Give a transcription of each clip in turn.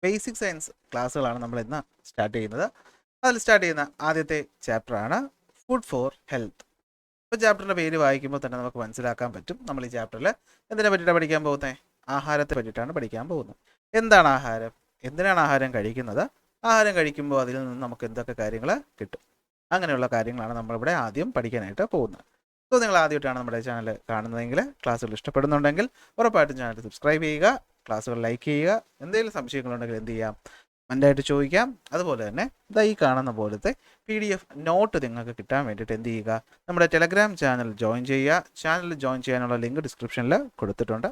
Basic science ക്ലാസ്സുകളാണ് നമ്മൾ ഇന്ന് start ചെയ്യുന്നത്. അതിൽ സ്റ്റാർട്ട് ചെയ്യുന്ന ആദ്യത്തെ ചാപ്റ്ററാണ് ഫുഡ് ഫോർ ഹെൽത്ത്. ഇപ്പോൾ ചാപ്റ്ററിൻ്റെ പേര് വായിക്കുമ്പോൾ തന്നെ നമുക്ക് മനസ്സിലാക്കാൻ പറ്റും നമ്മൾ ഈ ചാപ്റ്ററിൽ എന്തിനെ പറ്റിയിട്ടാണ് പഠിക്കാൻ പോകുന്നത്. ആഹാരത്തെ പറ്റിയിട്ടാണ് പഠിക്കാൻ പോകുന്നത്. എന്താണ് ആഹാരം, എന്തിനാണ് ആഹാരം കഴിക്കുന്നത്, ആഹാരം കഴിക്കുമ്പോൾ അതിൽ നിന്ന് നമുക്ക് എന്തൊക്കെ കാര്യങ്ങൾ കിട്ടും, അങ്ങനെയുള്ള കാര്യങ്ങളാണ് നമ്മളിവിടെ ആദ്യം പഠിക്കാനായിട്ട് പോകുന്നത്. സോ നിങ്ങൾ ആദ്യമായിട്ടാണ് നമ്മുടെ ചാനൽ കാണുന്നതെങ്കിൽ, ക്ലാസ്സുകൾ ഇഷ്ടപ്പെടുന്നുണ്ടെങ്കിൽ ഉറപ്പായിട്ടും ചാനൽ സബ്സ്ക്രൈബ് ചെയ്യുക, ക്ലാസ്സുകൾ ലൈക്ക് ചെയ്യുക. എന്തെങ്കിലും സംശയങ്ങളുണ്ടെങ്കിൽ എന്ത് ചെയ്യാം, കമൻ്റായിട്ട് ചോദിക്കാം. അതുപോലെ തന്നെ ഈ കാണുന്ന പോലത്തെ PDF നോട്ട് നിങ്ങൾക്ക് കിട്ടാൻ വേണ്ടിയിട്ട് എന്ത് ചെയ്യുക, നമ്മുടെ ടെലഗ്രാം ചാനൽ ജോയിൻ ചെയ്യുക. ചാനൽ ജോയിൻ ചെയ്യാനുള്ള ലിങ്ക് ഡിസ്ക്രിപ്ഷനിൽ കൊടുത്തിട്ടുണ്ട്.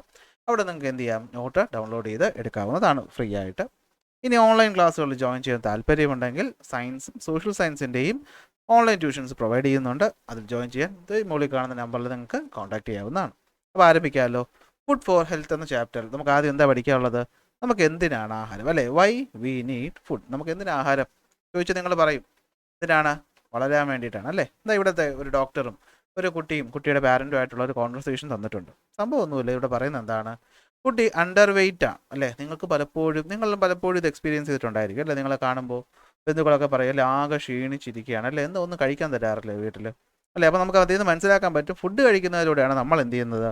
അവിടെ നിങ്ങൾക്ക് എന്ത് ചെയ്യാം, നോട്ട് ഡൗൺലോഡ് ചെയ്ത് എടുക്കാവുന്നതാണ് ഫ്രീ ആയിട്ട്. ഇനി ഓൺലൈൻ ക്ലാസ്സുകളിൽ ജോയിൻ ചെയ്യാൻ താല്പര്യമുണ്ടെങ്കിൽ സയൻസും സോഷ്യൽ സയൻസിൻ്റെയും ഓൺലൈൻ ട്യൂഷൻസ് പ്രൊവൈഡ് ചെയ്യുന്നുണ്ട്. അതിൽ ജോയിൻ ചെയ്യാൻ മുകളിൽ കാണുന്ന നമ്പറിൽ നിങ്ങൾക്ക് കോൺടാക്ട് ചെയ്യാവുന്നതാണ്. അപ്പോൾ ആരംഭിക്കാമല്ലോ. ഫുഡ് ഫോർ ഹെൽത്ത് എന്ന ചാപ്റ്ററിൽ നമുക്ക് ആദ്യം എന്താ പഠിക്കാനുള്ളത്, നമുക്ക് എന്തിനാണ് ആഹാരം, അല്ലേ? Why we need food. നമുക്ക് എന്തിനാണ് ആഹാരം ചോദിച്ചാൽ നിങ്ങൾ പറയും എന്തിനാണ്, വളരാൻ വേണ്ടിയിട്ടാണ്, അല്ലേ? എന്താ ഇവിടുത്തെ ഒരു ഡോക്ടറും ഒരു കുട്ടിയും കുട്ടിയുടെ പാരൻറ്റുമായിട്ടുള്ള ഒരു കോൺവെർസേഷൻ തന്നിട്ടുണ്ട്. സംഭവമൊന്നുമില്ല, ഇവിടെ പറയുന്നത് എന്താണ്, കുട്ടി അണ്ടർ വെയ്റ്റ് ആണ്, അല്ലേ? നിങ്ങളും പലപ്പോഴും ഇത് എക്സ്പീരിയൻസ് ചെയ്തിട്ടുണ്ടായിരിക്കും, അല്ലേ? നിങ്ങളെ കാണുമ്പോൾ ബന്ധുക്കളൊക്കെ പറയും, അല്ലേ, ആകെ ക്ഷീണിച്ചിരിക്കുകയാണ്, അല്ലേ, എന്താ ഒന്നും കഴിക്കാൻ തരാറില്ലേ വീട്ടിൽ, അല്ലേ? അപ്പോൾ നമുക്ക് അതിൽ നിന്ന് മനസ്സിലാക്കാൻ പറ്റും, ഫുഡ് കഴിക്കുന്നതിലൂടെയാണ് നമ്മൾ എന്ത് ചെയ്യുന്നത്,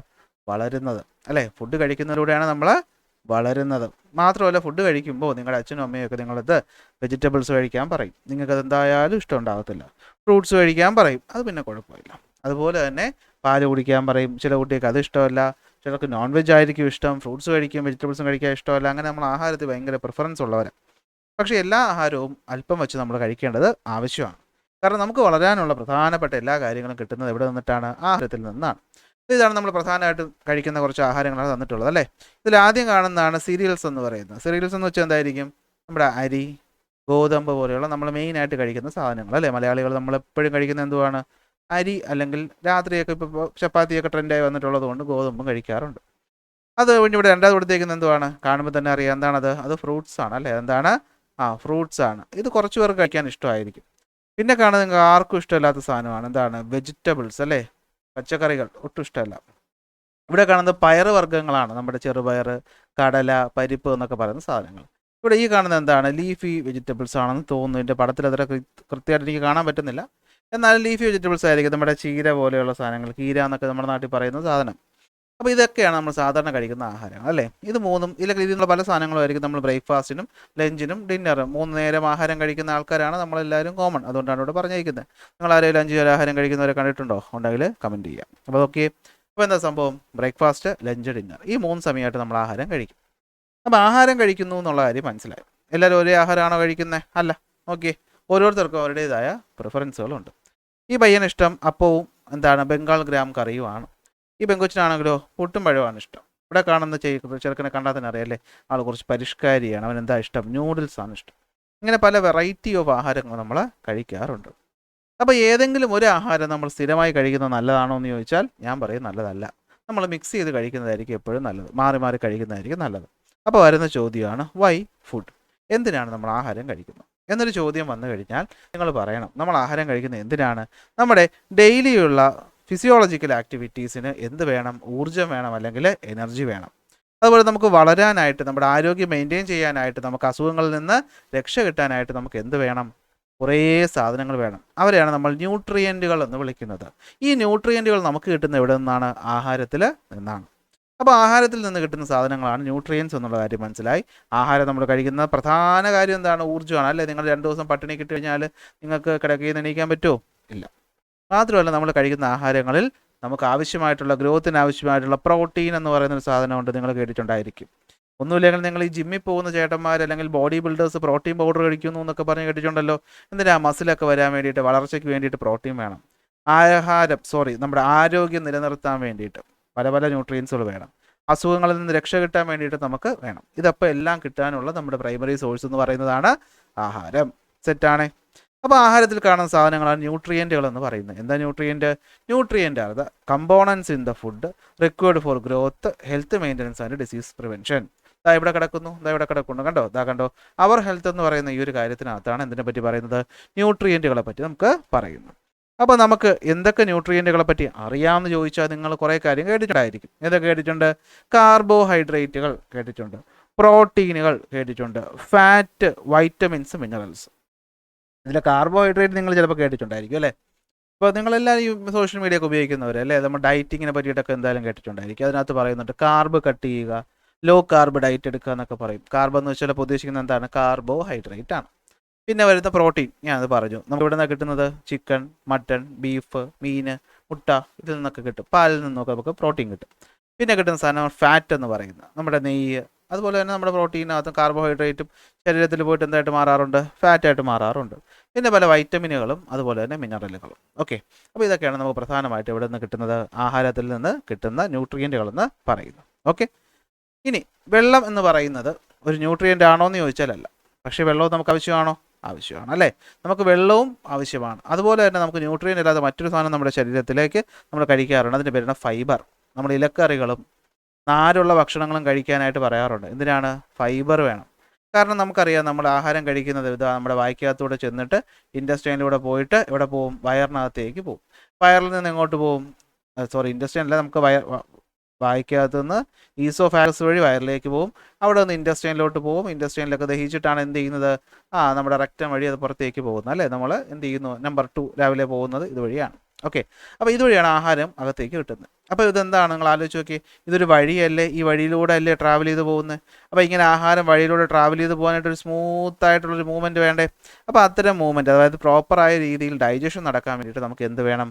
വളരുന്നത്, അല്ലേ? ഫുഡ് കഴിക്കുന്നതിലൂടെയാണ് നമ്മൾ വളരുന്നത്. മാത്രമല്ല, ഫുഡ് കഴിക്കുമ്പോൾ നിങ്ങളുടെ അച്ഛനും അമ്മയും ഒക്കെ നിങ്ങളത് വെജിറ്റബിൾസ് കഴിക്കാൻ പറയും, നിങ്ങൾക്കത് എന്തായാലും ഇഷ്ടം ഉണ്ടാകത്തില്ല. ഫ്രൂട്ട്സ് കഴിക്കാൻ പറയും, അത് പിന്നെ കുഴപ്പമില്ല. അതുപോലെ തന്നെ പാല് കുടിക്കാൻ പറയും, ചില കുട്ടികൾക്ക് അത് ഇഷ്ടമല്ല, ചിലർക്ക് നോൺ വെജ് ആയിരിക്കും ഇഷ്ടം, ഫ്രൂട്ട്സ് കഴിക്കും, വെജിറ്റബിൾസും കഴിക്കാൻ ഇഷ്ടമല്ല. അങ്ങനെ നമ്മൾ ആഹാരത്തിൽ ഭയങ്കര പ്രിഫറൻസ് ഉള്ളവരാണ്. പക്ഷേ എല്ലാ ആഹാരവും അല്പം വെച്ച് നമ്മൾ കഴിക്കേണ്ടത് ആവശ്യമാണ്. കാരണം നമുക്ക് വളരാനുള്ള പ്രധാനപ്പെട്ട എല്ലാ കാര്യങ്ങളും കിട്ടുന്നത് എവിടെ നിന്നിട്ടാണ്, ആഹാരത്തിൽ നിന്നാണ്. ഇതാണ് നമ്മൾ പ്രധാനമായിട്ടും കഴിക്കുന്ന കുറച്ച് ആഹാരങ്ങളാണ് തന്നിട്ടുള്ളത്, അല്ലേ? ഇതിൽ ആദ്യം കാണുന്നതാണ് സീരിയൽസ് എന്ന് പറയുന്നത്. സീരിയൽസ് എന്ന് വെച്ചാൽ എന്തായിരിക്കും, നമ്മുടെ അരി, ഗോതമ്പ് പോലെയുള്ള നമ്മൾ മെയിനായിട്ട് കഴിക്കുന്ന സാധനങ്ങൾ, അല്ലേ? മലയാളികൾ നമ്മളെപ്പോഴും കഴിക്കുന്ന എന്തുവാണ്, അരി, അല്ലെങ്കിൽ രാത്രിയൊക്കെ ഇപ്പോൾ ചപ്പാത്തിയൊക്കെ ട്രെൻഡായി വന്നിട്ടുള്ളത് കൊണ്ട് ഗോതമ്പും കഴിക്കാറുണ്ട്. അത് കഴിഞ്ഞ് ഇവിടെ രണ്ടാമത് കൊടുത്തേക്കുന്നത് എന്തുവാണ്, കാണുമ്പോൾ തന്നെ അറിയാം എന്താണത്, അത് ഫ്രൂട്ട്സ് ആണ്, അല്ലേ? എന്താണ്, ഫ്രൂട്ട്സ് ആണ്. ഇത് കുറച്ച് പേർക്ക് കഴിക്കാൻ ഇഷ്ടമായിരിക്കും. പിന്നെ കാണുന്നത് നിങ്ങൾക്ക് ആർക്കും ഇഷ്ടമില്ലാത്ത സാധനമാണ്, എന്താണ്, വെജിറ്റബിൾസ്, അല്ലേ? പച്ചക്കറികൾ ഒട്ടും ഇഷ്ടമല്ല. ഇവിടെ കാണുന്നത് പയറ് വർഗ്ഗങ്ങളാണ്, നമ്മുടെ ചെറുപയർ, കടല, പരിപ്പ് എന്നൊക്കെ പറയുന്ന സാധനങ്ങൾ. ഇവിടെ ഈ കാണുന്നത് എന്താണ്, ലീഫി വെജിറ്റബിൾസ് ആണെന്ന് തോന്നുന്നു. ഇതിൻ്റെ പടത്തിൽ അത്ര കൃത്യമായിട്ട് എനിക്ക് കാണാൻ പറ്റുന്നില്ല. എന്നാലും ലീഫി വെജിറ്റബിൾസ് ആയിരിക്കും, നമ്മുടെ ചീര പോലെയുള്ള സാധനങ്ങൾ, കീര എന്നൊക്കെ നമ്മുടെ നാട്ടിൽ പറയുന്ന സാധനം. അപ്പോൾ ഇതൊക്കെയാണ് നമ്മൾ സാധാരണ കഴിക്കുന്ന ആഹാരങ്ങൾ, അല്ലേ? ഇത് മൂന്നും ഇതിലൊക്കെ ഇതിനുള്ള പല സാധനങ്ങളും ആയിരിക്കും നമ്മൾ ബ്രേക്ക്ഫാസ്റ്റിനും ലഞ്ചിനും ഡിന്നറും 3 നേരം ആഹാരം കഴിക്കുന്ന ആൾക്കാരാണ് നമ്മളെല്ലാവരും കോമൺ. അതുകൊണ്ടാണ് ഇവിടെ പറഞ്ഞിരിക്കുന്നത്. നിങ്ങൾ ആരെങ്കിലും 5 നേരം ആഹാരം കഴിക്കുന്നവരെ കണ്ടിട്ടുണ്ടോ? ഉണ്ടെങ്കിൽ കമൻറ്റ് ചെയ്യാം. അപ്പോൾ ഓക്കെ. അപ്പോൾ എന്താ സംഭവം, ബ്രേക്ക്ഫാസ്റ്റ്, ലഞ്ച്, ഡിന്നർ, ഈ 3 സമയമായിട്ട് നമ്മൾ ആഹാരം കഴിക്കും. അപ്പോൾ ആഹാരം കഴിക്കുന്നു എന്നുള്ള കാര്യം മനസ്സിലായി. എല്ലാവരും ഒരേ ആഹാരമാണോ കഴിക്കുന്നത്? അല്ല. ഓക്കെ, ഓരോരുത്തർക്കും അവരുടേതായ പ്രിഫറൻസുകളുണ്ട്. ഈ പയ്യന് ഇഷ്ടം അപ്പവും എന്താണ്, ബംഗാൾ ഗ്രാം കറിയുമാണ്. ഈ പെങ്കൊച്ചിനാണെങ്കിലോ പുട്ടും പഴമാണ് ഇഷ്ടം. ഇവിടെ കാണുന്ന ചെറുക്കനെ കണ്ടാൽ തന്നെ അറിയാം, അല്ലേ? ആൾ കുറച്ച് പരിഷ്കാരിയാണ്, അവൻ എന്താ ഇഷ്ടം, നൂഡിൽസാണ് ഇഷ്ടം. ഇങ്ങനെ പല വെറൈറ്റി ഓഫ് ആഹാരങ്ങൾ നമ്മൾ കഴിക്കാറുണ്ട്. അപ്പോൾ ഏതെങ്കിലും ഒരു ആഹാരം നമ്മൾ സ്ഥിരമായി കഴിക്കുന്നത് നല്ലതാണോ എന്ന് ചോദിച്ചാൽ ഞാൻ പറയും നല്ലതല്ല. നമ്മൾ മിക്സ് ചെയ്ത് കഴിക്കുന്നതായിരിക്കും എപ്പോഴും നല്ലത്, മാറി മാറി കഴിക്കുന്നതായിരിക്കും നല്ലത്. അപ്പോൾ വരുന്ന ചോദ്യമാണ് വൈ ഫുഡ്, എന്തിനാണ് നമ്മൾ ആഹാരം കഴിക്കുന്നത് എന്നൊരു ചോദ്യം വന്നു കഴിഞ്ഞാൽ നിങ്ങൾ പറയണം നമ്മൾ ആഹാരം കഴിക്കുന്നത് എന്തിനാണ്, നമ്മുടെ ഡെയിലിയുള്ള ഫിസിയോളജിക്കൽ ആക്ടിവിറ്റീസിന് എന്ത് വേണം, ഊർജ്ജം വേണം, അല്ലെങ്കിൽ എനർജി വേണം. അതുപോലെ നമുക്ക് വളരാനായിട്ട്, നമ്മുടെ ആരോഗ്യം മെയിൻറ്റെയിൻ ചെയ്യാനായിട്ട്, നമുക്ക് അസുഖങ്ങളിൽ നിന്ന് രക്ഷ കിട്ടാനായിട്ട് നമുക്ക് എന്ത് വേണം, കുറേ സാധനങ്ങൾ വേണം. അവരെയാണ് നമ്മൾ ന്യൂട്രിയൻറ്റുകൾ എന്ന് വിളിക്കുന്നത്. ഈ ന്യൂട്രിയൻറ്റുകൾ നമുക്ക് കിട്ടുന്ന എവിടെ നിന്നാണ്, ആഹാരത്തിൽ നിന്നാണ്. അപ്പോൾ ആഹാരത്തിൽ നിന്ന് കിട്ടുന്ന സാധനങ്ങളാണ് ന്യൂട്രിയൻസ് എന്നുള്ള കാര്യം മനസ്സിലായി. ആഹാരം നമ്മൾ കഴിക്കുന്ന പ്രധാന കാര്യം എന്താണ്, ഊർജ്ജമാണ്, അല്ലേ? നിങ്ങൾ 2 ദിവസം പട്ടിണി കിട്ടി കഴിഞ്ഞാൽ നിങ്ങൾക്ക് കിടക്കയിൽ നിന്ന് എണീക്കാൻ പറ്റുമോ? ഇല്ല. മാത്രമല്ല, നമ്മൾ കഴിക്കുന്ന ആഹാരങ്ങളിൽ നമുക്ക് ആവശ്യമായിട്ടുള്ള ഗ്രോത്തിന് ആവശ്യമായിട്ടുള്ള പ്രോട്ടീൻ എന്ന് പറയുന്നൊരു സാധനമുണ്ട്, നിങ്ങൾ കേട്ടിട്ടുണ്ടായിരിക്കും. ഒന്നുമില്ലെങ്കിൽ നിങ്ങൾ ഈ ജിമ്മിൽ പോകുന്ന ചേട്ടന്മാർ അല്ലെങ്കിൽ ബോഡി ബിൽഡേഴ്സ് പ്രോട്ടീൻ പൗഡർ കഴിക്കുന്നു എന്നൊക്കെ പറഞ്ഞ് കേട്ടിട്ടുണ്ടല്ലോ. എന്തിനാ, മസിലൊക്കെ വരാൻ വേണ്ടിയിട്ട്, വളർച്ചയ്ക്ക് വേണ്ടിയിട്ട് പ്രോട്ടീൻ വേണം. നമ്മുടെ ആരോഗ്യം നിലനിർത്താൻ വേണ്ടിയിട്ട് പല പല ന്യൂട്രിയൻസുകൾ വേണം. അസുഖങ്ങളിൽ നിന്ന് രക്ഷ കിട്ടാൻ വേണ്ടിയിട്ട് നമുക്ക് വേണം. ഇതപ്പോൾ എല്ലാം കിട്ടാനുള്ള നമ്മുടെ പ്രൈമറി സോഴ്സ് എന്ന് പറയുന്നതാണ് ആഹാരം. സെറ്റാണേ? അപ്പോൾ ആഹാരത്തിൽ കാണുന്ന സാധനങ്ങളാണ് ന്യൂട്രിയൻറ്റുകൾ എന്ന് പറയുന്നത്. എന്താ ന്യൂട്രിയൻ്റ് ആണ് the components in the food required for growth, health maintenance and disease prevention. ഇവിടെ കിടക്കുന്നു, കണ്ടോ. അവർ ഹെൽത്ത് എന്ന് പറയുന്ന ഈ ഒരു കാര്യത്തിനകത്താണ് എന്തിനെ പറ്റി പറയുന്നത്, ന്യൂട്രിയൻറ്റുകളെ പറ്റി നമുക്ക് പറയുന്നു. അപ്പോൾ നമുക്ക് എന്തൊക്കെ ന്യൂട്രിയൻറ്റുകളെ പറ്റി അറിയാമെന്ന് ചോദിച്ചാൽ നിങ്ങൾ കുറേ കാര്യം കേട്ടിട്ടുണ്ടായിരിക്കും. ഏതൊക്കെ കേട്ടിട്ടുണ്ട്, കാർബോഹൈഡ്രേറ്റുകൾ കേട്ടിട്ടുണ്ട്, പ്രോട്ടീനുകൾ കേട്ടിട്ടുണ്ട്, ഫാറ്റ്, വൈറ്റമിൻസ്, മിനറൽസ്. ഇതിൽ കാർബോഹൈഡ്രേറ്റ് നിങ്ങൾ ചിലപ്പോൾ കേട്ടിട്ടുണ്ടായിരിക്കും അല്ലേ. ഇപ്പോൾ നിങ്ങളെല്ലാവരും ഈ സോഷ്യൽ മീഡിയ ഒക്കെ ഉപയോഗിക്കുന്നവർ അല്ലേ, നമ്മൾ ഡയറ്റിങ്ങിനെ പറ്റിയിട്ടൊക്കെ എന്തായാലും കേട്ടിട്ടുണ്ടായിരിക്കും. അതിനകത്ത് പറയുന്നുണ്ട് കാർബ് കട്ട് ചെയ്യുക, ലോ കാർബ് ഡയറ്റ് എടുക്കുക എന്നൊക്കെ പറയും. കാർബ് എന്ന് വെച്ചാൽ ഉദ്ദേശിക്കുന്നത് എന്താണ്? കാർബോഹൈഡ്രേറ്റ് ആണ്. പിന്നെ വരുന്ന പ്രോട്ടീൻ ഞാനത് പറഞ്ഞു. നമുക്ക് ഇവിടെ നിന്നാണ് കിട്ടുന്നത്? ചിക്കൻ, മട്ടൺ, ബീഫ്, മീൻ, മുട്ട, ഇതിൽ നിന്നൊക്കെ കിട്ടും. പാലിൽ നിന്നൊക്കെ നമുക്ക് പ്രോട്ടീൻ കിട്ടും. പിന്നെ കിട്ടുന്ന സാധനം ഫാറ്റ് എന്ന് പറയുന്നത് നമ്മുടെ നെയ്യ്. അതുപോലെ തന്നെ നമ്മുടെ പ്രോട്ടീനകത്തും കാർബോഹൈഡ്രേറ്റും ശരീരത്തിൽ പോയിട്ട് എന്തായിട്ട് മാറാറുണ്ട്? ഫാറ്റായിട്ട് മാറാറുണ്ട്. പിന്നെ പല വൈറ്റമിനുകളും അതുപോലെ തന്നെ മിനറലുകളും. ഓക്കെ, അപ്പോൾ ഇതൊക്കെയാണ് നമുക്ക് പ്രധാനമായിട്ട് ഇവിടെ നിന്ന് കിട്ടുന്നത്, ആഹാരത്തിൽ നിന്ന് കിട്ടുന്ന ന്യൂട്രിയൻറ്റുകളെന്ന് പറയുന്നു. ഓക്കെ, ഇനി വെള്ളം എന്ന് പറയുന്നത് ഒരു ന്യൂട്രിയൻ്റ് ആണോ എന്ന് ചോദിച്ചാലല്ല. പക്ഷേ വെള്ളവും നമുക്ക് ആവശ്യമാണോ? ആവശ്യമാണ് അല്ലേ. നമുക്ക് വെള്ളവും ആവശ്യമാണ്. അതുപോലെ തന്നെ നമുക്ക് ന്യൂട്രിയൻ്റ് അല്ലാതെ മറ്റൊരു സാധനം നമ്മുടെ ശരീരത്തിലേക്ക് നമ്മൾ കഴിക്കാറുണ്ട്. അതിൻ്റെ പേരാണ് ഫൈബർ. നമ്മൾ ഇലക്കറികളും നാരുള്ള ഭക്ഷണങ്ങളും കഴിക്കാനായിട്ട് പറയാറുണ്ട്. എന്തിനാണ്? ഫൈബർ വേണം. കാരണം നമുക്കറിയാം നമ്മൾ ആഹാരം കഴിക്കുന്നത് ഇതാ നമ്മുടെ വായ്ക്കകത്തൂടെ ചെന്നിട്ട് ഇൻറ്റസ്റ്റൈനിലൂടെ പോയിട്ട് എവിടെ പോവും? വയറിനകത്തേക്ക് പോവും. വയറിൽ നിന്ന് എങ്ങോട്ട് പോവും? ഇൻറ്റസ്റ്റൈനല്ല, നമുക്ക് വായ്ക്കകത്ത് നിന്ന് ഈസോഫാഗസ് വഴി വയറിലേക്ക് പോവും. അവിടെ നിന്ന് ഇൻറ്റസ്റ്റൈനിലോട്ട് പോവും. ഇൻറ്റസ്റ്റൈനിലൊക്കെ ദഹിച്ചിട്ടാണ് എന്ത് ചെയ്യുന്നത്? നമ്മുടെ റെക്റ്റം വഴി അത് പുറത്തേക്ക് പോകുന്നത് അല്ലേ. നമ്മൾ എന്ത് ചെയ്യുന്നു? നമ്പർ 2 രാവിലെ പോകുന്നത് ഇതുവഴിയാണ്. ഓക്കെ, അപ്പോൾ ഇതുവഴിയാണ് ആഹാരം അകത്തേക്ക് കിട്ടുന്നത്. അപ്പോൾ ഇതെന്താണ്? നിങ്ങൾ ആലോചിച്ച് നോക്കി, ഇതൊരു വഴിയല്ലേ, ഈ വഴിയിലൂടെ അല്ലേ ട്രാവൽ ചെയ്ത് പോകുന്നത്. അപ്പോൾ ഇങ്ങനെ ആഹാരം വഴിയിലൂടെ ട്രാവൽ ചെയ്ത് പോകാനായിട്ടൊരു സ്മൂത്തായിട്ടുള്ളൊരു മൂവ്മെൻറ്റ് വേണ്ടേ. അപ്പോൾ അത്തരം മൂവ്മെൻറ്റ്, അതായത് പ്രോപ്പറായ രീതിയിൽ ഡൈജഷൻ നടക്കാൻ വേണ്ടിയിട്ട് നമുക്ക് എന്ത് വേണം?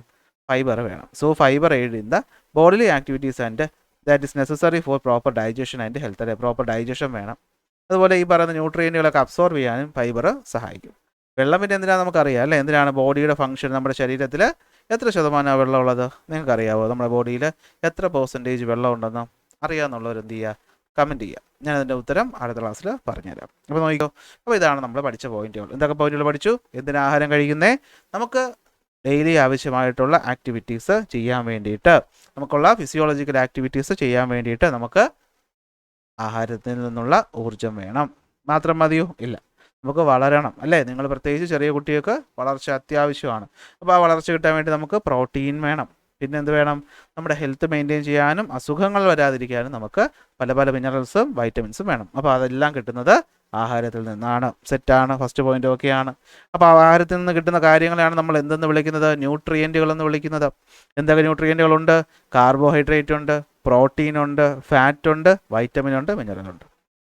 ഫൈബർ വേണം. So fibre aid in the bodily activities and that is necessary four proper digestion and health. അല്ലെ, പ്രോപ്പർ ഡൈജഷൻ വേണം. അതുപോലെ ഈ പറയുന്ന ന്യൂട്രിയൻറ്റുകളൊക്കെ അബ്സോർബ് ചെയ്യാനും ഫൈബർ സഹായിക്കും. വെള്ളം പിന്നെ എന്തിനാണ് നമുക്കറിയാം അല്ലേ. എന്തിനാണ്? ബോഡിയുടെ ഫംഗ്ഷൻ. നമ്മുടെ ശരീരത്തിൽ എത്ര ശതമാനമാണ് വെള്ളമുള്ളത് നിങ്ങൾക്കറിയാമോ? നമ്മുടെ ബോഡിയിൽ എത്ര % വെള്ളം ഉണ്ടെന്ന് അറിയാമെന്നുള്ളവർ എന്ത് ചെയ്യുക? കമൻറ്റ് ചെയ്യുക. ഞാൻ അതിൻ്റെ ഉത്തരം അടുത്ത ക്ലാസ്സിൽ പറഞ്ഞുതരാം. അപ്പോൾ നോക്കിക്കോ, അപ്പോൾ ഇതാണ് നമ്മൾ പഠിച്ച പോയിന്റുകൾ. എന്തൊക്കെ പോയിന്റുകൾ പഠിച്ചു? എന്തിനാ ആഹാരം കഴിക്കുന്നേ? നമുക്ക് ഡെയിലി ആവശ്യമായിട്ടുള്ള ആക്ടിവിറ്റീസ് ചെയ്യാൻ വേണ്ടിയിട്ട്, നമുക്കുള്ള ഫിസിയോളജിക്കൽ ആക്ടിവിറ്റീസ് ചെയ്യാൻ വേണ്ടിയിട്ട് നമുക്ക് ആഹാരത്തിൽ നിന്നുള്ള ഊർജം വേണം. മാത്രം മതിയോ? ഇല്ല, നമുക്ക് വളരണം അല്ലേ. നിങ്ങൾ പ്രത്യേകിച്ച് ചെറിയ കുട്ടികൾക്ക് വളർച്ച അത്യാവശ്യമാണ്. അപ്പോൾ ആ വളർച്ച കിട്ടാൻ വേണ്ടി നമുക്ക് പ്രോട്ടീൻ വേണം. പിന്നെ എന്ത് വേണം? നമ്മുടെ ഹെൽത്ത് മെയിൻറ്റെയിൻ ചെയ്യാനും അസുഖങ്ങൾ വരാതിരിക്കാനും നമുക്ക് പല പല മിനറൽസും വൈറ്റമിൻസും വേണം. അപ്പോൾ അതെല്ലാം കിട്ടുന്നത് ആഹാരത്തിൽ നിന്നാണ്. സെറ്റാണ്, ഫസ്റ്റ് പോയിന്റ് ഓക്കെയാണ്. അപ്പോൾ ആഹാരത്തിൽ നിന്ന് കിട്ടുന്ന കാര്യങ്ങളാണ് നമ്മൾ എന്തെന്ന് വിളിക്കുന്നത്? ന്യൂട്രിയൻറ്റുകൾ എന്ന് വിളിക്കുന്നത്. എന്തൊക്കെ ന്യൂട്രിയൻറ്റുകളുണ്ട്? കാർബോഹൈഡ്രേറ്റ് ഉണ്ട്, പ്രോട്ടീൻ ഉണ്ട്, ഫാറ്റ് ഉണ്ട്, വൈറ്റമിൻ ഉണ്ട്, മിനറലുണ്ട്.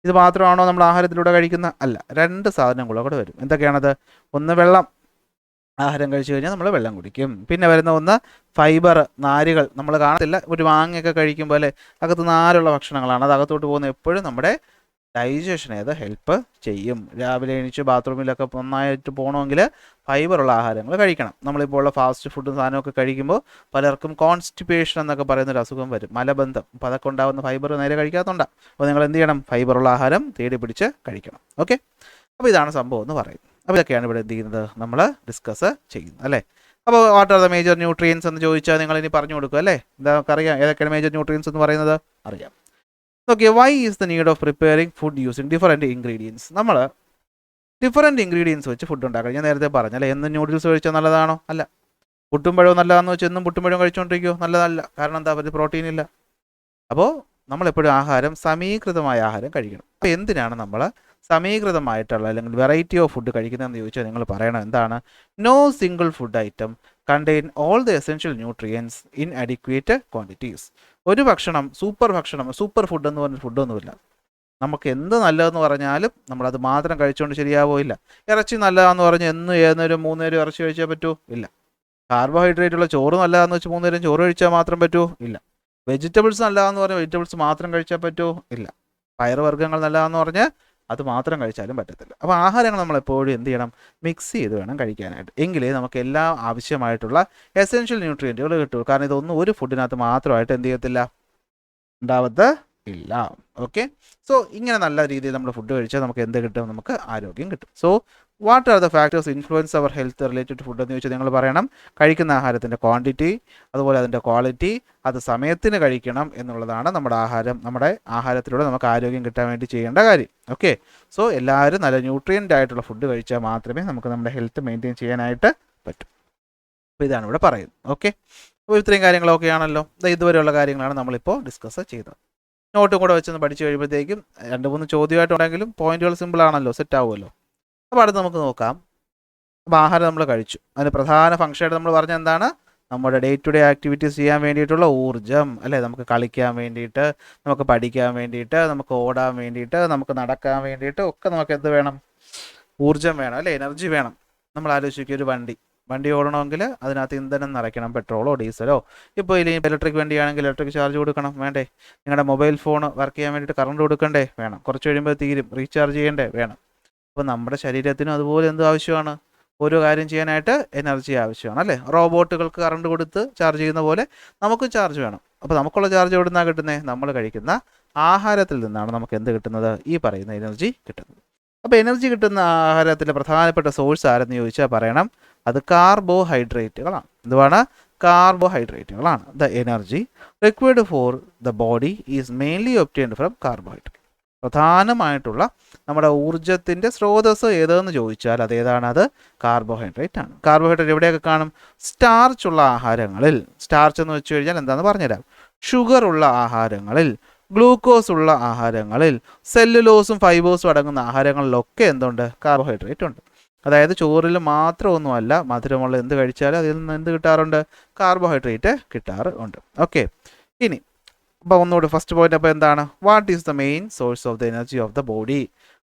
ഇത് മാത്രമാണോ നമ്മൾ ആഹാരത്തിലൂടെ കഴിക്കുന്ന? അല്ല, 2 സാധനങ്ങളും കൂടെ വരും. എന്തൊക്കെയാണത്? ഒന്ന് വെള്ളം. ആഹാരം കഴിച്ചു കഴിഞ്ഞാൽ നമ്മൾ വെള്ളം കുടിക്കും. പിന്നെ വരുന്ന ഒന്ന് ഫൈബർ, നാരുകൾ. നമ്മൾ കാണത്തില്ല, ഒരു മാങ്ങയൊക്കെ കഴിക്കുമ്പോൾ അല്ലേ, അകത്ത് നാരുള്ള ഭക്ഷണങ്ങളാണ്. അത് അകത്തോട്ട് പോകുന്ന എപ്പോഴും നമ്മുടെ ഡൈജഷനെ അത് ഹെൽപ്പ് ചെയ്യും. രാവിലെ എണീച്ച് ബാത്റൂമിലൊക്കെ നന്നായിട്ട് പോകണമെങ്കിൽ ഫൈബറുള്ള ആഹാരങ്ങൾ കഴിക്കണം. നമ്മളിപ്പോൾ ഉള്ള ഫാസ്റ്റ് ഫുഡും സാധനമൊക്കെ കഴിക്കുമ്പോൾ പലർക്കും കോൺസ്റ്റിപ്പേഷൻ എന്നൊക്കെ പറയുന്നൊരു അസുഖം വരും, മലബന്ധം. അപ്പോൾ അതൊക്കെ ഉണ്ടാകുന്ന ഫൈബർ നേരെ കഴിക്കാത്തതുകൊണ്ടാണ്. അപ്പോൾ നിങ്ങൾ എന്ത് ചെയ്യണം? ഫൈബറുള്ള ആഹാരം തേടി പിടിച്ച് കഴിക്കണം. ഓക്കെ, അപ്പോൾ ഇതാണ് സംഭവം എന്ന് പറയുന്നത്. അപ്പോൾ ഇതൊക്കെയാണ് ഇവിടെ എന്ത് ചെയ്യുന്നത്? നമ്മൾ ഡിസ്കസ് ചെയ്യുന്നത് അല്ലേ. അപ്പോൾ what are the major nutrients എന്ന് ചോദിച്ചാൽ നിങ്ങൾ ഇനി പറഞ്ഞു കൊടുക്കുക അല്ലേ. നമുക്കറിയാം ഏതൊക്കെയാണ് മേജർ ന്യൂട്രിയൻസ് എന്ന് പറയുന്നത്, അറിയാം. Okay, why is the need of preparing food using different ingredients. നമ്മൾ ഡിഫറൻറ്റ് ഇൻഗ്രീഡിയൻസ് വെച്ച് ഫുഡ് ഉണ്ടാക്കണം. ഞാൻ നേരത്തെ പറഞ്ഞല്ലേ, എന്നും നൂഡിൽസ് കഴിച്ചാൽ നല്ലതാണോ? അല്ല. പുട്ടും പഴവും നല്ലതാണെന്ന് വെച്ചാൽ എന്നും പുട്ടും പഴവും കഴിച്ചുകൊണ്ടിരിക്കുമോ? നല്ലതല്ല. കാരണം എന്താ? ഒരു പ്രോട്ടീൻ ഇല്ല. അപ്പോൾ നമ്മളെപ്പോഴും ആഹാരം സമീകൃതമായ ആഹാരം കഴിക്കണം. അപ്പോൾ എന്തിനാണ് നമ്മൾ സമീകൃതമായിട്ടുള്ള അല്ലെങ്കിൽ വെറൈറ്റി ഓഫ് ഫുഡ് കഴിക്കുന്നതെന്ന് ചോദിച്ചാൽ നിങ്ങൾ പറയണം എന്താണ്? No single food item contain all the essential nutrients in adequate quantities. ഒരു ഭക്ഷണം, സൂപ്പർ ഫുഡ് എന്ന് പറഞ്ഞ ഫുഡൊന്നുമില്ല. നമുക്ക് എന്ത് നല്ലതെന്ന് പറഞ്ഞാലും നമ്മളത് മാത്രം കഴിച്ചുകൊണ്ട് ശരിയാവോ? ഇല്ല. ഇറച്ചി നല്ലതാണെന്ന് പറഞ്ഞ് എന്നും ഏതൊരു 3 നേരം ഇറച്ചി കഴിച്ചാൽ പറ്റുമോ? ഇല്ല. കാർബോഹൈഡ്രേറ്റ് ഉള്ള ചോറ് നല്ലതാണെന്ന് വെച്ച് 3 നേരം ചോറ് കഴിച്ചാൽ മാത്രം പറ്റുമോ? ഇല്ല. വെജിറ്റബിൾസ് നല്ലതാണെന്ന് പറഞ്ഞാൽ വെജിറ്റബിൾസ് മാത്രം കഴിച്ചാൽ പറ്റുമോ? ഇല്ല. പയറുവർഗ്ഗങ്ങൾ നല്ലതാണെന്ന് പറഞ്ഞാൽ അത് മാത്രം കഴിച്ചാലും പറ്റത്തില്ല. അപ്പോൾ ആഹാരങ്ങൾ നമ്മളെപ്പോഴും എന്ത് ചെയ്യണം? മിക്സ് ചെയ്ത് വേണം കഴിക്കാനായിട്ട്. എങ്കിലേ നമുക്ക് എല്ലാ ആവശ്യമായിട്ടുള്ള എസെൻഷ്യൽ ന്യൂട്രിയൻറ്റുകൾ കിട്ടും. കാരണം ഇതൊന്നും ഒരു ഫുഡിനകത്ത് മാത്രമായിട്ട് എന്ത് ചെയ്യത്തില്ല? ഉണ്ടാവത്ത് ഇല്ല. ഓക്കെ, സോ ഇങ്ങനെ നല്ല രീതിയിൽ നമ്മൾ ഫുഡ് കഴിച്ചാൽ നമുക്ക് എന്ത് കിട്ടും? നമുക്ക് ആരോഗ്യം കിട്ടും. So what are the factors influence our health related to food എന്ന് ചോദിച്ചാൽ നിങ്ങൾ പറയണം കഴിക്കുന്ന ആഹാരത്തിൻ്റെ ക്വാണ്ടിറ്റി, അതുപോലെ അതിൻ്റെ ക്വാളിറ്റി, അത് സമയത്തിന് കഴിക്കണം എന്നുള്ളതാണ് നമ്മുടെ ആഹാരത്തിലൂടെ നമുക്ക് ആരോഗ്യം കിട്ടാൻ വേണ്ടി ചെയ്യേണ്ട കാര്യം. ഓക്കെ, സോ എല്ലാവരും നല്ല ന്യൂട്രിയൻ്റ് ആയിട്ടുള്ള ഫുഡ് കഴിച്ചാൽ മാത്രമേ നമുക്ക് നമ്മുടെ ഹെൽത്ത് മെയിൻറ്റെയിൻ ചെയ്യാനായിട്ട് പറ്റും. അപ്പോൾ ഇതാണ് ഇവിടെ പറയുന്നത്. ഓക്കെ, അപ്പോൾ ഇത്രയും കാര്യങ്ങളൊക്കെയാണല്ലോ. ഇതുവരെയുള്ള കാര്യങ്ങളാണ് നമ്മളിപ്പോൾ ഡിസ്കസ് ചെയ്തത്. നോട്ടും കൂടെ വെച്ചൊന്ന് പഠിച്ചു കഴിയുമ്പോഴത്തേക്കും 2-3 ചോദ്യമായിട്ടുണ്ടെങ്കിലും പോയിന്റുകൾ സിമ്പിളാണല്ലോ, സെറ്റ് ആവുമല്ലോ. അപ്പോൾ അടുത്ത് നമുക്ക് നോക്കാം. അപ്പോൾ ആഹാരം നമ്മൾ കഴിച്ചു. അതിന് പ്രധാന ഫംഗ്ഷനായിട്ട് നമ്മൾ പറഞ്ഞ എന്താണ്? നമ്മുടെ ഡേ ടു ഡേ ആക്ടിവിറ്റീസ് ചെയ്യാൻ വേണ്ടിയിട്ടുള്ള ഊർജ്ജം അല്ലേ. നമുക്ക് കളിക്കാൻ വേണ്ടിയിട്ട്, നമുക്ക് പഠിക്കാൻ വേണ്ടിയിട്ട്, നമുക്ക് ഓടാൻ വേണ്ടിയിട്ട്, നമുക്ക് നടക്കാൻ വേണ്ടിയിട്ട് ഒക്കെ നമുക്ക് എന്ത് വേണം? ഊർജ്ജം വേണം അല്ലേ, എനർജി വേണം. നമ്മൾ ആലോചിക്കുക, ഒരു വണ്ടി ഓടണമെങ്കിൽ അതിനകത്ത് ഇന്ധനം നിറയ്ക്കണം, പെട്രോളോ ഡീസലോ. ഇപ്പോൾ ഇല്ലെങ്കിൽ ഇലക്ട്രിക് വണ്ടിയാണെങ്കിൽ ഇലക്ട്രിക് ചാർജ് കൊടുക്കണം, വേണ്ടേ? നിങ്ങളുടെ മൊബൈൽ ഫോൺ വർക്ക് ചെയ്യാൻ വേണ്ടിയിട്ട് കറണ്ട് കൊടുക്കണ്ടേ? വേണം. കുറച്ച് കഴിയുമ്പോൾ തീരും, റീചാർജ് ചെയ്യണ്ടേ? വേണം. അപ്പോൾ നമ്മുടെ ശരീരത്തിനും അതുപോലെ എന്ത് ആവശ്യമാണ്? ഓരോ കാര്യം ചെയ്യാനായിട്ട് എനർജി ആവശ്യമാണ് അല്ലേ. റോബോട്ടുകൾക്ക് കറണ്ട് കൊടുത്ത് ചാർജ് ചെയ്യുന്ന പോലെ നമുക്ക് ചാർജ് വേണം. അപ്പോൾ നമുക്കുള്ള ചാർജ് എവിടെ നിന്നാണ് കിട്ടുന്നത്? നമ്മൾ കഴിക്കുന്ന ആഹാരത്തിൽ നിന്നാണ് നമുക്ക് എന്ത് കിട്ടുന്നത്? ഈ പറയുന്ന എനർജി കിട്ടുന്നത്. അപ്പോൾ എനർജി കിട്ടുന്ന ആഹാരത്തിൻ്റെ പ്രധാനപ്പെട്ട സോഴ്സ് ആരെന്ന് ചോദിച്ചാൽ പറയണം, അത് കാർബോഹൈഡ്രേറ്റുകളാണ്. എന്തുവാണ്? കാർബോഹൈഡ്രേറ്റുകളാണ്. The energy required for the body is mainly obtained from carbohydrate. പ്രധാനമായിട്ടുള്ള നമ്മുടെ ഊർജ്ജത്തിൻ്റെ സ്രോതസ്സ് ഏതെന്ന് ചോദിച്ചാൽ അതേതാണ്? അത് കാർബോഹൈഡ്രേറ്റ് ആണ്. കാർബോഹൈഡ്രേറ്റ് എവിടെയൊക്കെ കാണും? സ്റ്റാർച്ച് ഉള്ള ആഹാരങ്ങളിൽ. സ്റ്റാർച്ച് എന്ന് വെച്ച് കഴിഞ്ഞാൽ എന്താണെന്ന് പറഞ്ഞുതരാം. ഷുഗർ ഉള്ള ആഹാരങ്ങളിൽ, ഗ്ലൂക്കോസ് ഉള്ള ആഹാരങ്ങളിൽ, സെല്ലുലോസും ഫൈബേഴ്സും അടങ്ങുന്ന ആഹാരങ്ങളിലൊക്കെ എന്തുണ്ട്? കാർബോഹൈഡ്രേറ്റ് ഉണ്ട്. അതായത് ചോറിൽ മാത്രമൊന്നുമല്ല, മധുരമുള്ള എന്ത് കഴിച്ചാലും അതിൽ നിന്ന് എന്ത് കിട്ടാറുണ്ട്? കാർബോഹൈഡ്രേറ്റ് കിട്ടാറുണ്ട്. ഓക്കെ, ഇനി അപ്പോൾ ഒന്നുകൂടി ഫസ്റ്റ് പോയിന്റ്. അപ്പോൾ എന്താണ്? What is the main source of the energy of the body?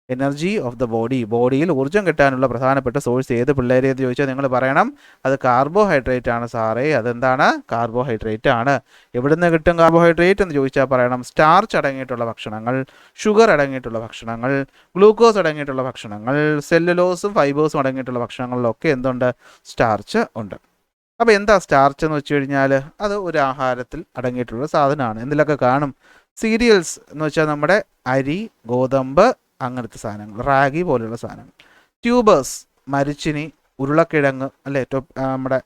Energy of the body, ബോഡിയിൽ ഊർജ്ജം കിട്ടാനുള്ള പ്രധാനപ്പെട്ട സോഴ്സ് ഏത് പിള്ളേരെ എന്ന് ചോദിച്ചാൽ നിങ്ങൾ പറയണം, അത് കാർബോഹൈഡ്രേറ്റ് ആണ് സാറേ. അതെന്താണ്? കാർബോഹൈഡ്രേറ്റ് ആണ്. എവിടുന്ന് കിട്ടും കാർബോഹൈഡ്രേറ്റ് എന്ന് ചോദിച്ചാൽ പറയണം, സ്റ്റാർച്ച് അടങ്ങിയിട്ടുള്ള ഭക്ഷണങ്ങൾ, ഷുഗർ അടങ്ങിയിട്ടുള്ള ഭക്ഷണങ്ങൾ, ഗ്ലൂക്കോസ് അടങ്ങിയിട്ടുള്ള ഭക്ഷണങ്ങൾ, സെല്ലുലോസും ഫൈബേഴ്സും അടങ്ങിയിട്ടുള്ള ഭക്ഷണങ്ങളിലൊക്കെ എന്തുണ്ട്? സ്റ്റാർച്ച് ഉണ്ട്. അപ്പോൾ എന്താ സ്റ്റാർച്ച് എന്ന് വെച്ച് കഴിഞ്ഞാൽ അത് ഒരു ആഹാരത്തിൽ അടങ്ങിയിട്ടുള്ള സാധനമാണ്. എന്തിലൊക്കെ കാണും? സീരിയൽസ് എന്ന് വെച്ചാൽ നമ്മുടെ അരി, ഗോതമ്പ്, അങ്ങനത്തെ സാധനങ്ങൾ, റാഗി പോലെയുള്ള സാധനങ്ങൾ. ട്യൂബേഴ്സ്, മരിച്ചിനി, ഉരുളക്കിഴങ്ങ് അല്ലേ, നമ്മുടെ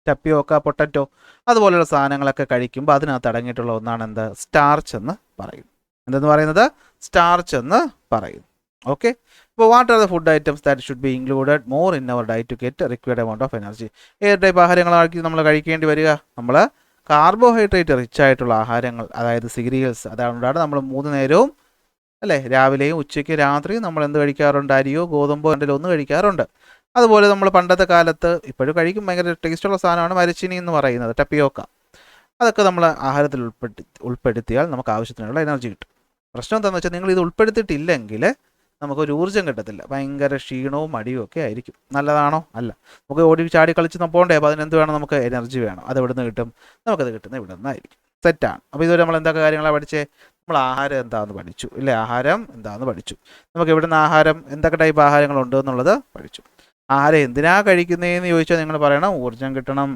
ടപ്പിയോക്ക, പൊട്ടറ്റോ, അതുപോലെയുള്ള സാധനങ്ങളൊക്കെ കഴിക്കുമ്പോൾ അതിനകത്ത് അടങ്ങിയിട്ടുള്ള ഒന്നാണ് എന്ത്? സ്റ്റാർച്ച് എന്ന് പറയും. എന്തെന്ന് പറയുന്നത്? സ്റ്റാർച്ച് എന്ന് പറയും. ഓക്കെ, അപ്പോൾ what are the food items that should be included more in our diet to get required amount of energy? ഏത് ടൈപ്പ് ആഹാരങ്ങളായിരിക്കും നമ്മൾ കഴിക്കേണ്ടി വരിക? നമ്മൾ കാർബോഹൈഡ്രേറ്റ് റിച്ച് ആയിട്ടുള്ള ആഹാരങ്ങൾ, അതായത് സീരിയൽസ്. അതുകൊണ്ടാണ് നമ്മൾ 3 നേരവും അല്ലേ, രാവിലെയും ഉച്ചയ്ക്ക് രാത്രിയും നമ്മൾ എന്ത് കഴിക്കാറുണ്ട്? അരിയോ ഗോതമ്പോ രണ്ടിലോ ഒന്ന് കഴിക്കാറുണ്ട്. അതുപോലെ നമ്മൾ പണ്ടത്തെ കാലത്ത്, ഇപ്പോഴും കഴിക്കും, ഭയങ്കര ടേസ്റ്റുള്ള സാധനമാണ് മരച്ചിനി എന്ന് പറയുന്നത്, ടപ്പിയോക്ക. അതൊക്കെ നമ്മൾ ആഹാരത്തിൽ ഉൾപ്പെടുത്തിയാൽ നമുക്ക് ആവശ്യത്തിനുള്ള എനർജി കിട്ടും. പ്രശ്നം എന്താണെന്ന് വെച്ചാൽ നിങ്ങൾ ഇത് ഉൾപ്പെടുത്തിയിട്ടില്ലെങ്കിൽ നമുക്കൊരു ഊർജ്ജം കിട്ടത്തില്ല, ഭയങ്കര ക്ഷീണവും മടിയും ഒക്കെ ആയിരിക്കും. നല്ലതാണോ? അല്ല. നമുക്ക് ഓടി ചാടി കളിച്ച് പോകണ്ടേ? അപ്പോൾ അതിനെന്ത് വേണം? നമുക്ക് എനർജി വേണം. അത് എവിടെ നിന്ന് കിട്ടും? നമുക്കത് കിട്ടുന്നത് ഇവിടെ നിന്നായിരിക്കും. സെറ്റാണ്. അപ്പോൾ ഇതുവരെ നമ്മൾ എന്തൊക്കെ കാര്യങ്ങളാണ് പഠിച്ചേ? നമ്മൾ ആഹാരം എന്താണെന്ന് പഠിച്ചു ഇല്ലേ, ആഹാരം എന്താണെന്ന് പഠിച്ചു. നമുക്ക് എവിടെ നിന്ന് ആഹാരം, എന്തൊക്കെ ടൈപ്പ് ആഹാരങ്ങളുണ്ട് എന്നുള്ളത് പഠിച്ചു. ആഹാരം എന്തിനാ കഴിക്കുന്നതെന്ന് ചോദിച്ചാൽ നിങ്ങൾ പറയണം, ഊർജ്ജം കിട്ടണം,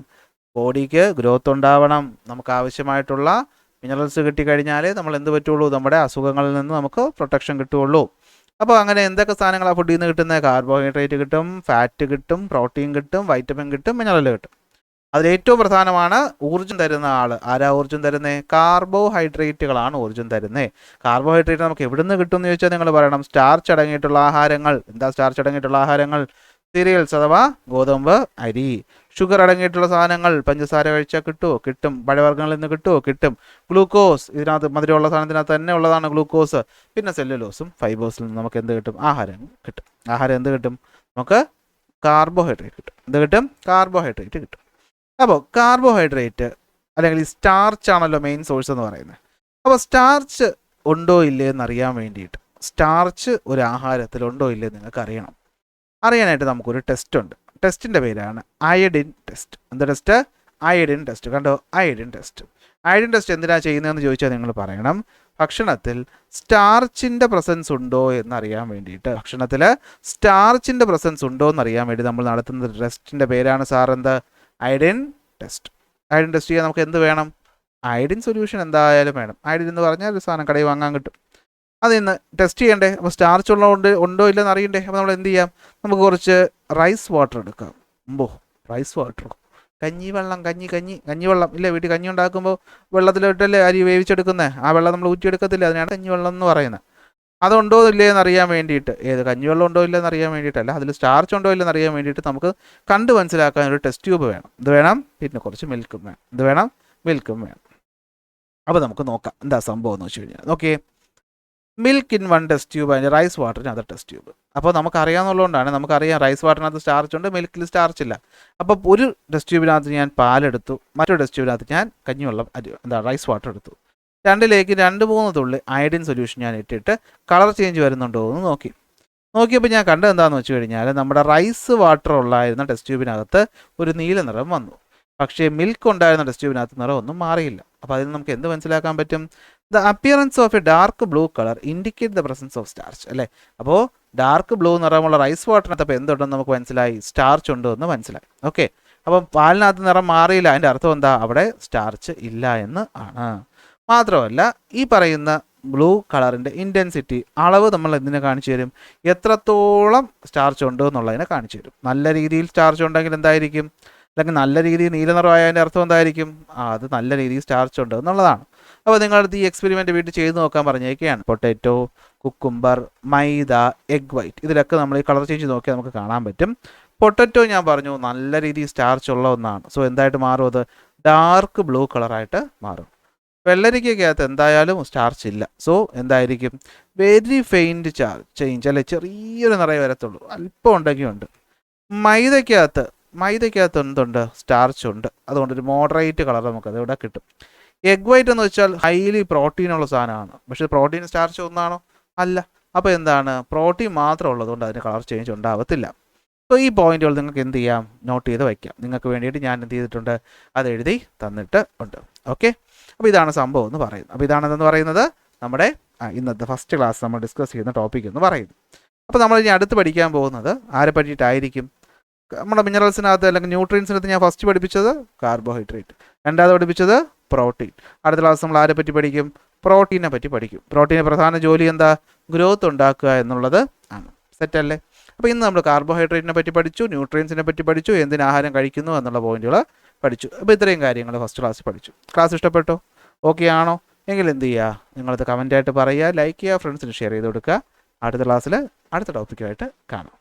ബോഡിക്ക് ഗ്രോത്ത് ഉണ്ടാവണം, നമുക്ക് ആവശ്യമായിട്ടുള്ള മിനറൽസ് കിട്ടിക്കഴിഞ്ഞാലേ നമ്മൾ എന്ത് പറ്റുള്ളൂ? നമ്മുടെ അസുഖങ്ങളിൽ നിന്ന് നമുക്ക് പ്രൊട്ടക്ഷൻ കിട്ടുകയുള്ളൂ. അപ്പോൾ അങ്ങനെ എന്തൊക്കെ സാധനങ്ങളാണ് ഫുഡിൽ നിന്ന് കിട്ടുന്നത്? കാർബോഹൈഡ്രേറ്റ് കിട്ടും, ഫാറ്റ് കിട്ടും, പ്രോട്ടീൻ കിട്ടും, വൈറ്റമിൻ കിട്ടും, മിനറൽ കിട്ടും. അതിലേറ്റവും പ്രധാനമാണ് ഊർജ്ജം തരുന്ന ആൾ. ആരാ ഊർജ്ജം തരുന്നത്? കാർബോഹൈഡ്രേറ്റുകളാണ് ഊർജ്ജം തരുന്നത്. കാർബോഹൈഡ്രേറ്റ് നമുക്ക് എവിടെ നിന്ന് കിട്ടും എന്ന് ചോദിച്ചാൽ നിങ്ങൾ പറയണം, സ്റ്റാർച്ച് അടങ്ങിയിട്ടുള്ള ആഹാരങ്ങൾ. എന്താ സ്റ്റാർച്ച് അടങ്ങിയിട്ടുള്ള ആഹാരങ്ങൾ? സീരിയൽസ് അഥവാ ഗോതമ്പ്, അരി. ഷുഗർ അടങ്ങിയിട്ടുള്ള സാധനങ്ങൾ, പഞ്ചസാര കഴിച്ചാൽ കിട്ടുമോ? കിട്ടും. പഴവർഗ്ഗങ്ങളിൽ നിന്ന് കിട്ടുമോ? കിട്ടും. ഗ്ലൂക്കോസ്, ഇതിനകത്ത് മധുരമുള്ള സാധനത്തിനകത്ത് തന്നെ ഉള്ളതാണ് ഗ്ലൂക്കോസ്. പിന്നെ സെല്ലുലോസും ഫൈബേഴ്സിൽ നിന്ന് നമുക്ക് എന്ത് കിട്ടും? ആഹാരം കിട്ടും. ആഹാരം എന്ത് കിട്ടും? നമുക്ക് കാർബോഹൈഡ്രേറ്റ് കിട്ടും. എന്ത് കിട്ടും? കാർബോഹൈഡ്രേറ്റ് കിട്ടും. അപ്പോൾ കാർബോഹൈഡ്രേറ്റ് അല്ലെങ്കിൽ സ്റ്റാർച്ച് ആണല്ലോ മെയിൻ സോഴ്സ് എന്ന് പറയുന്നത്. അപ്പോൾ സ്റ്റാർച്ച് ഉണ്ടോ ഇല്ലേ എന്നറിയാൻ വേണ്ടിയിട്ട്, സ്റ്റാർച്ച് ഒരു ആഹാരത്തിലുണ്ടോ ഇല്ലേ നിങ്ങൾക്ക് അറിയണം. അറിയാനായിട്ട് നമുക്കൊരു ടെസ്റ്റ് ഉണ്ട്. ടെസ്റ്റിൻ്റെ പേരാണ് അയഡിൻ ടെസ്റ്റ്. എന്ത് ടെസ്റ്റ്? Iodine test. കണ്ടോ? Iodine test. അയഡിൻ ടെസ്റ്റ് എന്തിനാണ് ചെയ്യുന്നതെന്ന് ചോദിച്ചാൽ നിങ്ങൾ പറയണം, ഭക്ഷണത്തിൽ സ്റ്റാർച്ചിൻ്റെ പ്രസൻസ് ഉണ്ടോ എന്നറിയാൻ വേണ്ടിയിട്ട്. ഭക്ഷണത്തിൽ സ്റ്റാർച്ചിൻ്റെ പ്രസൻസ് ഉണ്ടോ എന്നറിയാൻ വേണ്ടി നമ്മൾ നടത്തുന്ന ടെസ്റ്റിൻ്റെ പേരാണ് സാർ എന്ത്? Iodine test. അയഡിൻ ടെസ്റ്റ് ചെയ്യാൻ നമുക്ക് എന്ത് വേണം? അയഡിൻ സൊല്യൂഷൻ എന്തായാലും വേണം. അയഡിൻ എന്ന് പറഞ്ഞാൽ ഒരു സാധനം കടയിൽ വാങ്ങാൻ കിട്ടും. അതിന്ന് ടെസ്റ്റ് ചെയ്യണ്ടേ? അപ്പോൾ സ്റ്റാർച്ച് ഉണ്ടോ ഇല്ലെന്ന് അറിയണ്ടേ? അപ്പോൾ നമ്മൾ എന്ത് ചെയ്യാം? നമുക്ക് കുറച്ച് റൈസ് വാട്ടർ എടുക്കാം. റൈസ് വാട്ടർ, കഞ്ഞിവെള്ളം, കഞ്ഞിവെള്ളം ഇല്ലേ, വീട്ടിൽ കഞ്ഞി ഉണ്ടാക്കുമ്പോൾ വെള്ളത്തിലിട്ടല്ലേ അരി വേവിച്ചെടുക്കുന്നത്. ആ വെള്ളം നമ്മൾ ഊറ്റിയെടുക്കത്തില്ല, അതിനാണ് കഞ്ഞിവെള്ളം എന്ന് പറയുന്നത്. അതുണ്ടോ ഇല്ലേ എന്നറിയാൻ വേണ്ടിയിട്ട്, ഏത് കഞ്ഞിവെള്ളം ഉണ്ടോ ഇല്ലെന്ന് അറിയാൻ വേണ്ടിയിട്ടല്ല, അതിൽ സ്റ്റാർച്ച് ഉണ്ടോ ഇല്ലെന്ന് അറിയാൻ വേണ്ടിയിട്ട് നമുക്ക് കണ്ട് മനസ്സിലാക്കാൻ ഒരു ടെസ്റ്റ് ട്യൂബ് വേണം. ഇത് വേണം. പിന്നെ കുറച്ച് മിൽക്കും വേണം. ഇത് വേണം, മിൽക്കും വേണം. അപ്പോൾ നമുക്ക് നോക്കാം എന്താ സംഭവം എന്ന് വെച്ച് കഴിഞ്ഞാൽ. Okay, milk in 1 test tube and rice വാട്ടറിന് അതർ ടെസ്റ്റ് ട്യൂബ്. അപ്പോൾ നമുക്കറിയാവുന്നതുകൊണ്ടാണ്, നമുക്കറിയാം റൈസ് വാട്ടറിനകത്ത് സ്റ്റാർച്ച് ഉണ്ട്, മിൽക്കിൽ സ്റ്റാർച്ച് ഇല്ല. അപ്പോൾ ഒരു ടെസ്റ്റ് ട്യൂബിനകത്ത് ഞാൻ പാലെടുത്തു, മറ്റൊരു ടെസ്റ്റ് ട്യൂബിനകത്ത് ഞാൻ കഞ്ഞിവെള്ളം റൈസ് വാട്ടർ എടുത്തു. രണ്ടിലേക്ക് 2-3 തുള്ളി അയഡിൻ സൊല്യൂഷൻ ഞാൻ ഇട്ടിട്ട് കളർ ചേഞ്ച് വരുന്നുണ്ടോ എന്ന് നോക്കിയപ്പോൾ ഞാൻ കണ്ടത് എന്താണെന്ന് വെച്ച് കഴിഞ്ഞാൽ നമ്മുടെ റൈസ് വാട്ടർ ഉള്ളായിരുന്ന ടെസ്റ്റ് ട്യൂബിനകത്ത് ഒരു നീല നിറം വന്നു. പക്ഷേ മിൽക്ക് ഉണ്ടായിരുന്ന ടെസ്റ്റ് ട്യൂബിനകത്ത് നിറമൊന്നും മാറിയില്ല. അപ്പോൾ അതിൽ നമുക്ക് എന്ത് മനസ്സിലാക്കാൻ പറ്റും? The appearance of a dark blue colour indicate the presence of starch അല്ലേ. അപ്പോൾ ഡാർക്ക് ബ്ലൂ നിറമുള്ള റൈസ് വാട്ടറിനകത്ത് അപ്പോൾ എന്തുണ്ടെന്ന് നമുക്ക് മനസ്സിലായി, സ്റ്റാർച്ച് ഉണ്ടോ എന്ന് മനസ്സിലായി. ഓക്കെ, അപ്പം പാലിനകത്ത് നിറം മാറിയില്ല, അതിൻ്റെ അർത്ഥം എന്താ, അവിടെ സ്റ്റാർച്ച് ഇല്ല എന്ന് ആണ്. മാത്രമല്ല ഈ പറയുന്ന ബ്ലൂ കളറിൻ്റെ ഇൻറ്റൻസിറ്റി അളവ് നമ്മൾ എന്തിനെ കാണിച്ചു തരും, എത്രത്തോളം സ്റ്റാർച്ച് ഉണ്ടോ എന്നുള്ളതിനെ കാണിച്ചു തരും. നല്ല രീതിയിൽ സ്റ്റാർച്ച് ഉണ്ടെങ്കിൽ എന്തായിരിക്കും, അല്ലെങ്കിൽ നല്ല രീതിയിൽ നീല നിറമായതിൻ്റെ അർത്ഥം എന്തായിരിക്കും, അത് നല്ല രീതിയിൽ സ്റ്റാർച്ച് ഉണ്ട് എന്നുള്ളതാണ്. അപ്പോൾ നിങ്ങളടുത്ത് ഈ എക്സ്പെരിമെൻറ്റ് വീട്ടിൽ ചെയ്ത് നോക്കാൻ പറഞ്ഞേക്കുകയാണ്. പൊട്ടാറ്റോ, കുക്കുംബർ, മൈദ, എഗ് വൈറ്റ്, ഇതിലൊക്കെ നമ്മൾ ഈ കളർ ചേഞ്ച് നോക്കിയാൽ നമുക്ക് കാണാൻ പറ്റും. പൊട്ടാറ്റോ ഞാൻ പറഞ്ഞു നല്ല രീതിയിൽ സ്റ്റാർച്ച് ഉള്ള ഒന്നാണ്. സോ എന്തായിട്ട് മാറും, അത് ഡാർക്ക് ബ്ലൂ കളറായിട്ട് മാറും. വെള്ളരിക്കകത്ത് എന്തായാലും സ്റ്റാർച്ച് ഇല്ല. സോ എന്തായിരിക്കും, വെരി ഫെയിൻറ്റ് ചേഞ്ച് അല്ലെ, ചെറിയൊരു നിറയെ വരത്തുള്ളൂ, അല്പം ഉണ്ടെങ്കിൽ ഉണ്ട്. മൈദയ്ക്കകത്ത് എന്തുണ്ട്, സ്റ്റാർച്ച് ഉണ്ട്. അതുകൊണ്ട് ഒരു മോഡറേറ്റ് കളർ നമുക്കത് ഇവിടെ കിട്ടും. എഗ് വൈറ്റ് എന്ന് വെച്ചാൽ ഹൈലി പ്രോട്ടീനുള്ള സാധനമാണ്. പക്ഷേ പ്രോട്ടീൻ സ്റ്റാർച്ച് ഒന്നാണോ, അല്ല. അപ്പോൾ എന്താണ്, പ്രോട്ടീൻ മാത്രം ഉള്ളതുകൊണ്ട് അതിന് കളർ ചേഞ്ച് ഉണ്ടാവത്തില്ല. സോ ഈ പോയിന്റുകൾ നിങ്ങൾക്ക് എന്ത് ചെയ്യാം, നോട്ട് ചെയ്ത് വയ്ക്കാം. നിങ്ങൾക്ക് വേണ്ടിയിട്ട് ഞാൻ എന്ത് ചെയ്തിട്ടുണ്ട്, അത് എഴുതി തന്നിട്ട് ഉണ്ട്. ഓക്കെ, അപ്പോൾ ഇതാണ് സംഭവം എന്ന് പറയുന്നത്. അപ്പോൾ ഇതാണെന്ന് പറയുന്നത് നമ്മുടെ ഇന്നത്തെ ഫസ്റ്റ് ക്ലാസ് നമ്മൾ ഡിസ്കസ് ചെയ്യുന്ന ടോപ്പിക് എന്ന് പറയുന്നത്. അപ്പോൾ നമ്മൾ ഇനി അടുത്ത് പഠിക്കാൻ പോകുന്നത് ആരെ പറ്റിയിട്ടായിരിക്കും, നമ്മുടെ മിനറൽസിനകത്ത് അല്ലെങ്കിൽ ന്യൂട്രിയൻസിനകത്ത് ഞാൻ ഫസ്റ്റ് പഠിപ്പിച്ചത് കാർബോഹൈഡ്രേറ്റ്, രണ്ടാമത് പഠിപ്പിച്ചത് പ്രോട്ടീൻ. അടുത്ത ക്ലാസ് നമ്മൾ ആരെ പറ്റി പഠിക്കും, പ്രോട്ടീനെ പറ്റി പഠിക്കും. പ്രോട്ടീൻ്റെ പ്രധാന ജോലി എന്താ, ഗ്രോത്ത് ഉണ്ടാക്കുക എന്നുള്ളത് ആണ്. സെറ്റല്ലേ. അപ്പോൾ ഇന്ന് നമ്മൾ കാർബോഹൈഡ്രേറ്റിനെ പറ്റി പഠിച്ചു, ന്യൂട്രിയൻസിനെ പറ്റി പഠിച്ചു, എന്തിന് ആഹാരം കഴിക്കുന്നു എന്നുള്ള പോയിന്റുകൾ പഠിച്ചു. അപ്പോൾ ഇത്രയും കാര്യങ്ങൾ ഫസ്റ്റ് ക്ലാസ് പഠിച്ചു. ക്ലാസ് ഇഷ്ടപ്പെട്ടോ, ഓക്കെ ആണോ? എങ്കിൽ എന്ത് ചെയ്യുക, നിങ്ങളത് കമൻറ്റായിട്ട് പറയുക, ലൈക്ക് ചെയ്യുക, ഫ്രണ്ട്സിന് ഷെയർ ചെയ്ത് കൊടുക്കുക. അടുത്ത ക്ലാസ്സിൽ അടുത്ത ടോപ്പിക്കുമായിട്ട് കാണാം.